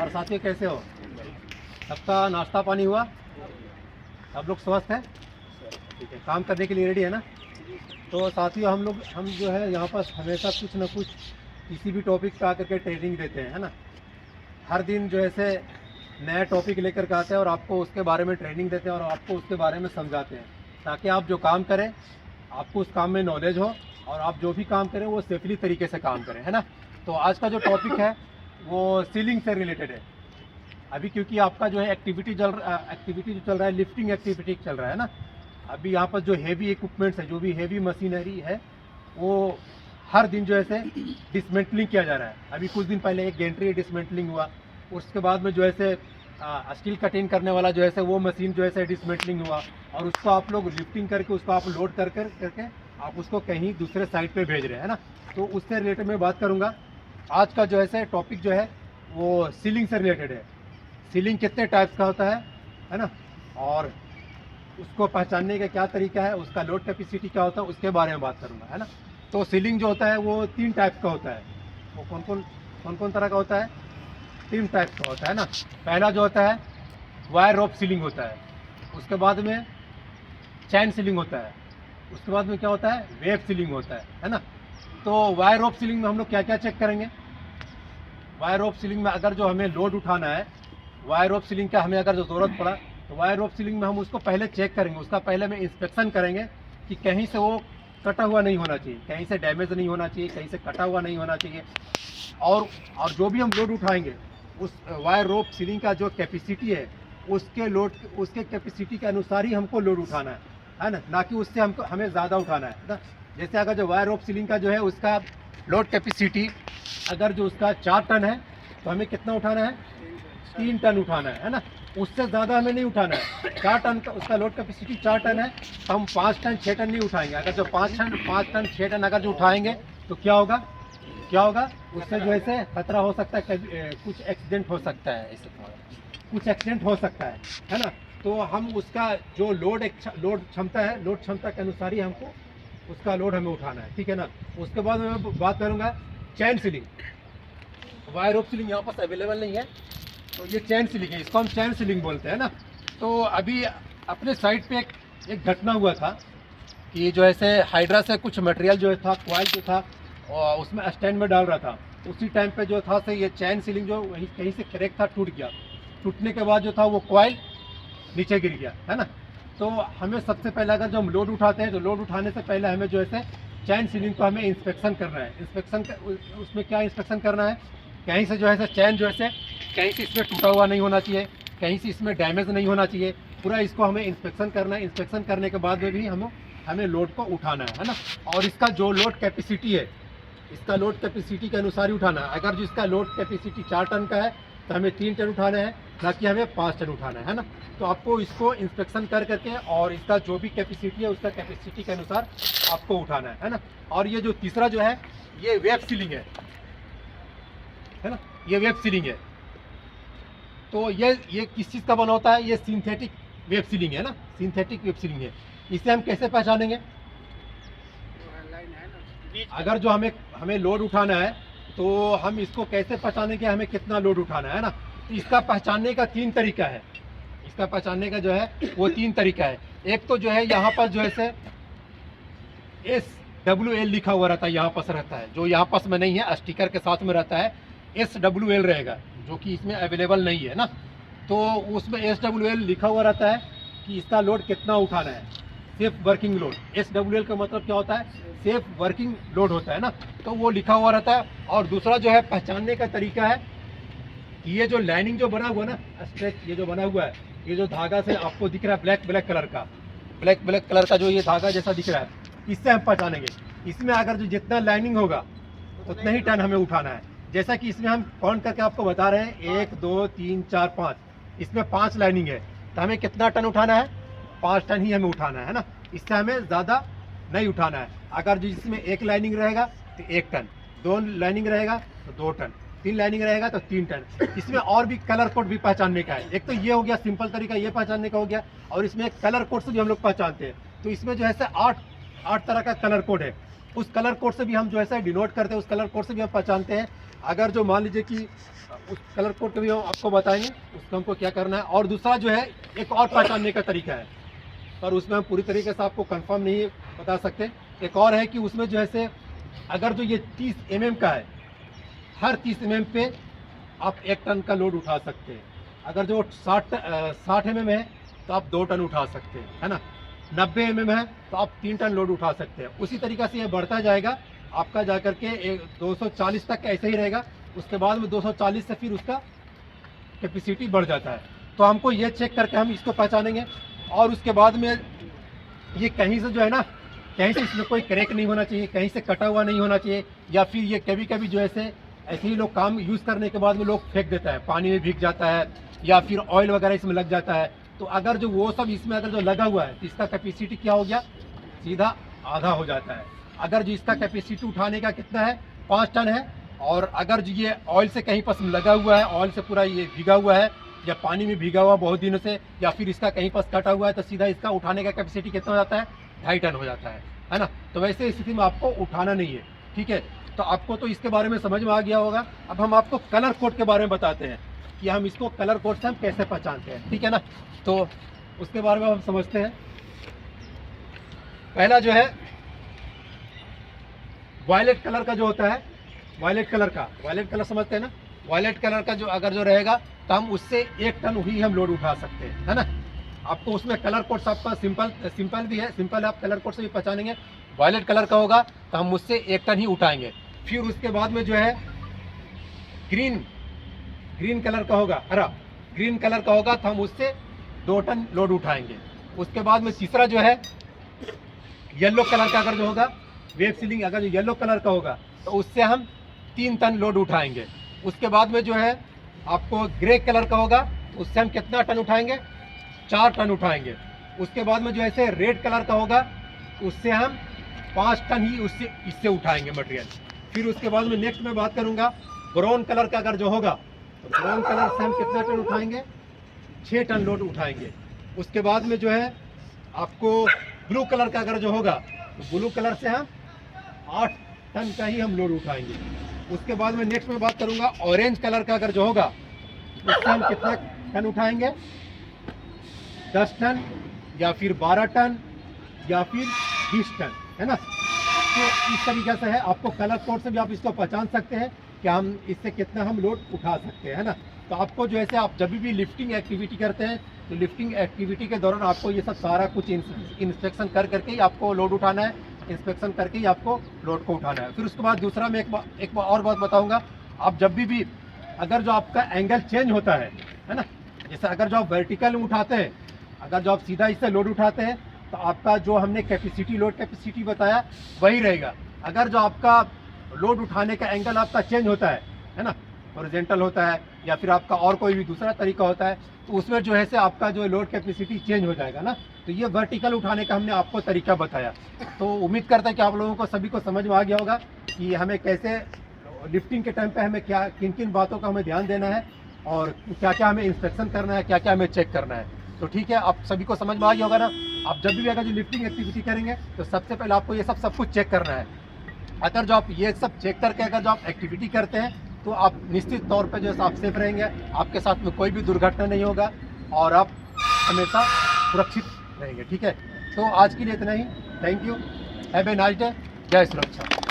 और साथियों कैसे हो? सबका नाश्ता पानी हुआ? सब लोग स्वस्थ हैं? ठीक है, काम करने के लिए रेडी है ना? तो साथियों हम जो है यहाँ पर हमेशा कुछ ना कुछ किसी भी टॉपिक पे आकर के ट्रेनिंग देते हैं, है ना। हर दिन जो ऐसे नया टॉपिक लेकर के आते हैं और आपको उसके बारे में ट्रेनिंग देते हैं और आपको उसके बारे में समझाते हैं, ताकि आप जो काम करें आपको उस काम में नॉलेज हो और आप जो भी काम करें वो सेफली तरीके से काम करें, है ना। तो आज का जो टॉपिक है वो सीलिंग से रिलेटेड है। अभी क्योंकि आपका जो है एक्टिविटी जो चल रहा है, लिफ्टिंग एक्टिविटी चल रहा है ना। अभी यहाँ पर जो हेवी इक्विपमेंट्स है, जो भी हेवी मशीनरी है, वो हर दिन जो है डिसमेंटलिंग किया जा रहा है। अभी कुछ दिन पहले एक गेंट्री डिसमेंटलिंग हुआ, उसके बाद में जो है स्टील कटिंग करने वाला जो है वो मशीन जो है डिसमेंटलिंग हुआ, और उसको आप लोग लिफ्टिंग करके उसको आप लोड करके आप उसको कहीं दूसरे साइड पे भेज रहे हैं ना। तो उससे रिलेटेड मैं बात करूँगा। आज का जो है टॉपिक जो है वो सीलिंग से रिलेटेड है। सीलिंग कितने टाइप्स का होता है ना, और उसको पहचानने का क्या तरीका है, उसका लोड कैपेसिटी क्या होता है, उसके बारे में बात करूँगा, है ना। तो सीलिंग जो होता है वो 3 टाइप्स का होता है। वो कौन कौन तरह का होता है? 3 टाइप्स का होता है ना। पहला जो होता है वायर रोप सीलिंग होता है, उसके बाद में चैन सीलिंग होता है, उसके बाद में क्या होता है, वेव सीलिंग होता है ना। तो वायर रोप सीलिंग में हम लोग क्या क्या चेक करेंगे? वायर रोप सीलिंग में अगर जो हमें लोड उठाना है, वायर रोप सीलिंग का हमें अगर जो ज़रूरत पड़ा, तो वायर रोप सीलिंग में हम उसको पहले चेक करेंगे, उसका पहले में इंस्पेक्शन करेंगे कि कहीं से वो कटा हुआ नहीं होना चाहिए, कहीं से डैमेज नहीं होना चाहिए, कहीं से कटा हुआ नहीं होना चाहिए। और जो भी हम लोड उठाएंगे उस वायर रोप सीलिंग का जो कैपेसिटी है उसके कैपेसिटी के अनुसार ही हमको लोड उठाना है ना, ना कि उससे हमें ज़्यादा उठाना है ना। जैसे अगर जो वायर रोप सीलिंग का जो है उसका लोड कैपेसिटी अगर जो उसका 4 टन है, तो हमें कितना उठाना है? 3 टन उठाना है ना। उससे ज़्यादा हमें नहीं उठाना है। 4 टन का उसका लोड कैपेसिटी 4 टन है, तो हम 5 टन 6 टन नहीं उठाएंगे। अगर जो 5 टन 6 टन अगर जो उठाएंगे तो क्या होगा उससे जो है खतरा हो सकता है, कुछ एक्सीडेंट हो सकता है, कुछ एक्सीडेंट हो सकता है ना। तो हम उसका जो लोड क्षमता है, लोड क्षमता के अनुसार ही हमको उसका लोड हमें उठाना है, ठीक है ना। उसके बाद मैं बात करूँगा चैन सीलिंग। वायर रोप सीलिंग यहाँ पर अवेलेबल नहीं है, तो ये चैन सीलिंग है, इसको हम चैन सीलिंग बोलते हैं ना। तो अभी अपने साइड पे एक घटना हुआ था कि जो ऐसे हाइड्रा से कुछ मटेरियल जो था, कॉइल जो था, और उसमें स्टैंड में डाल रहा था। उसी टाइम पे जो था से ये चैन सीलिंग जो वहीं कहीं से क्रैक था, टूट गया। टूटने के बाद जो था वो कॉइल नीचे गिर गया, है ना। तो हमें सबसे पहले अगर जो हम लोड उठाते हैं, तो लोड उठाने से पहले हमें जो है चैन सीलिंग को हमें इंस्पेक्शन करना है। उसमें क्या इंस्पेक्शन करना है? कहीं से जो है चैन जो है कहीं से इसमें टूटा हुआ नहीं होना चाहिए, कहीं से इसमें डैमेज नहीं होना चाहिए। पूरा इसको हमें इंस्पेक्शन करना है। इंस्पेक्शन करने के बाद में भी हमें लोड को उठाना है ना। और इसका जो लोड कैपेसिटी है, इसका लोड कैपेसिटी के अनुसार ही उठाना है। अगर जो इसका लोड कैपेसिटी 4 टन का है, तो हमें 3 टन उठाना है, ना कि हमें 5 टन उठाना है ना। तो आपको इसको इंस्पेक्शन करके और इसका जो भी कैपेसिटी है उसका कैपेसिटी के अनुसार आपको उठाना है ना। और ये जो तीसरा जो है ये वेब सीलिंग है ना, ये वेब सीलिंग है। तो ये किस चीज़ का बना होता है? ये सिंथेटिक वेब सीलिंग है ना, सिंथेटिक वेब सीलिंग है। इसे हम कैसे पहचानेंगे? अगर जो हमें लोड उठाना है, तो हम इसको कैसे पहचानेंगे हमें कितना लोड उठाना है ना। इसका पहचानने का 3 तरीका है। इसका पहचानने का जो है वो 3 तरीका है। एक तो जो है यहाँ पर जो है SWL लिखा हुआ रहता है, यहाँ पर रहता है, जो यहाँ पास में नहीं है, स्टिकर के साथ में रहता है SWL रहेगा, जो कि इसमें अवेलेबल नहीं है ना। तो उसमें SWL लिखा हुआ रहता है कि इसका लोड कितना उठाना है, सेफ वर्किंग लोड। SWL का मतलब क्या होता है? सेफ वर्किंग लोड होता है ना। तो वो लिखा हुआ रहता है। और दूसरा जो है पहचानने का तरीका है कि ये जो लाइनिंग जो बना हुआ ना, स्ट्रेच ये जो बना हुआ है, ये जो धागा से आपको दिख रहा है ब्लैक कलर का जो ये धागा जैसा दिख रहा है, इससे हम पहचानेंगे। इसमें अगर जो जितना लाइनिंग होगा उतना ही टन हमें उठाना है। जैसा कि इसमें हम काउंट करके आपको बता रहे हैं 1 2 3 4 5, इसमें 5 लाइनिंग है, तो हमें कितना टन उठाना है? 5 टन ही हमें उठाना है ना। इससे हमें ज़्यादा नहीं उठाना है। अगर जो इसमें 1 लाइनिंग रहेगा तो 1 टन, 2 लाइनिंग रहेगा तो 2 टन, 3 लाइनिंग रहेगा तो 3 टन। इसमें और भी कलर कोड भी पहचानने का है। एक तो ये हो गया सिंपल तरीका, ये पहचानने का हो गया, और इसमें एक कलर कोड से भी हम लोग पहचानते हैं। तो इसमें जो है 8 तरह का कलर कोड है। उस कलर कोड से भी हम जो है डिनोट करते हैं, उस कलर कोड से भी हम पहचानते हैं अगर जो मान लीजिए कि उस कलर कोड को भी हम आपको बताएंगे उसको हमको क्या करना है। और दूसरा जो है एक और पहचानने का तरीका है, पर उसमें हम पूरी तरीके से आपको कंफर्म नहीं बता सकते। एक और है कि उसमें जो है से अगर जो ये 30 mm का है, हर 30 mm पे आप 1 टन का लोड उठा सकते हैं। अगर जो 60 mm है तो आप 2 टन उठा सकते हैं, है ना। 90 mm है तो आप 3 टन लोड उठा सकते हैं। उसी तरीक़े से ये बढ़ता जाएगा आपका जा करके 240 तक ऐसे ही रहेगा। उसके बाद में 240 से फिर उसका कैपेसिटी बढ़ जाता है। तो हमको ये चेक करके हम इसको पहचानेंगे। और उसके बाद में ये कहीं से जो है ना, कहीं से इसमें कोई क्रैक नहीं होना चाहिए, कहीं से कटा हुआ नहीं होना चाहिए, या फिर ये कभी कभी जो है ऐसे ही लोग काम यूज़ करने के बाद में लोग फेंक देता है, पानी में भीग जाता है या फिर ऑयल वगैरह इसमें लग जाता है। तो अगर जो वो सब इसमें अगर जो लगा हुआ है तो इसका कैपेसिटी क्या हो गया, सीधा आधा हो जाता है। अगर जो इसका कैपेसिटी उठाने का कितना है, 5 टन है, और अगर जो ये ऑयल से कहीं पर लगा हुआ है, ऑयल से पूरा ये भीगा हुआ है या पानी में भीगा हुआ बहुत दिनों से, या फिर इसका कहीं पर कटा हुआ है, तो सीधा इसका उठाने का कैपेसिटी कितना हो जाता है, 2.5 टन हो जाता है ना। तो वैसे स्थिति में आपको उठाना नहीं है, ठीक है। तो आपको तो इसके बारे में समझ में आ गया होगा। अब हम आपको कलर कोड के बारे में बताते हैं कि हम इसको कलर कोड से हम कैसे पहचानते हैं, ठीक है ना। तो उसके बारे में हम समझते हैं। पहला जो है वायलेट कलर का जो होता है, वायलेट कलर समझते हैं ना। वायलेट कलर का जो अगर जो रहेगा तो हम उससे 1 टन ही हम लोड उठा सकते हैं, है ना। आपको उसमें कलर कोड आपका सिंपल भी है, सिंपल आप कलर कोड से भी पहचानेंगे। वायलेट कलर का होगा तो हम उससे 1 टन ही उठाएंगे। फिर उसके बाद में जो है ग्रीन कलर का होगा, हरा ग्रीन कलर का होगा तो हम उससे 2 टन लोड उठाएंगे। उसके बाद में तीसरा जो है येलो कलर का अगर जो होगा, वेव सीलिंग अगर जो येलो कलर का होगा तो उससे हम 3 टन लोड उठाएंगे। उसके बाद में जो है आपको ग्रे कलर का होगा, उससे हम कितना टन उठाएंगे, 4 टन उठाएंगे। उसके बाद में जो ऐसे रेड कलर का होगा उससे हम 5 टन ही इससे उठाएंगे मटेरियल। फिर उसके बाद में नेक्स्ट में बात करूंगा ब्राउन कलर का अगर जो होगा तो ब्राउन कलर से हम कितना टन उठाएंगे, 6 टन लोड उठाएंगे। उसके बाद में जो है आपको ब्लू कलर का अगर जो होगा तो ब्लू कलर से हम 8 टन का ही हम लोड उठाएंगे। उसके बाद में नेक्स्ट में बात करूंगा ऑरेंज कलर का अगर जो होगा उससे हम कितना टन उठाएंगे, 10 टन या फिर 12 टन या फिर 20 टन, है ना। तो इस तरीके से है, आपको कलर कोड से भी आप इसको पहचान सकते हैं कि हम इससे कितना हम लोड उठा सकते हैं, है ना। तो आपको जो है आप जब भी लिफ्टिंग एक्टिविटी करते हैं तो लिफ्टिंग एक्टिविटी के दौरान आपको ये सब सारा कुछ इंस्पेक्शन करके ही आपको लोड उठाना है, इंस्पेक्शन करके ही आपको लोड को उठाना है। फिर उसके बाद दूसरा मैं एक और बात बताऊंगा। आप जब भी अगर जो आपका एंगल चेंज होता है ना, जैसे अगर जो आप वर्टिकल उठाते हैं, अगर जो आप सीधा इससे लोड उठाते हैं तो आपका जो हमने कैपेसिटी लोड कैपेसिटी बताया वही रहेगा। अगर जो आपका लोड उठाने का एंगल आपका चेंज होता है ना, हॉरिजॉन्टल होता है या फिर आपका और कोई भी दूसरा तरीका होता है, तो उसमें जो है से आपका जो लोड कैपेसिटी चेंज हो जाएगा ना। तो ये वर्टिकल उठाने का हमने आपको तरीका बताया। तो उम्मीद करता है कि आप लोगों को सभी को समझ में आ गया होगा कि हमें कैसे लिफ्टिंग के टाइम पे हमें क्या किन किन बातों का हमें ध्यान देना है और क्या क्या हमें इंस्पेक्शन करना है, क्या क्या हमें चेक करना है। तो ठीक है, आप सभी को समझ में आ गया होगा ना। आप जब भी अगर जो लिफ्टिंग एक्टिविटी करेंगे तो सबसे पहले आपको ये सब कुछ चेक करना है। अगर जो आप ये सब चेक करके अगर जो आप एक्टिविटी करते हैं तो आप निश्चित तौर पे जो है आप सेफ रहेंगे, आपके साथ में कोई भी दुर्घटना नहीं होगा और आप हमेशा सुरक्षित रहेंगे, ठीक है। तो आज के लिए इतना ही। Thank you, have a nice day. जय सुरक्षा।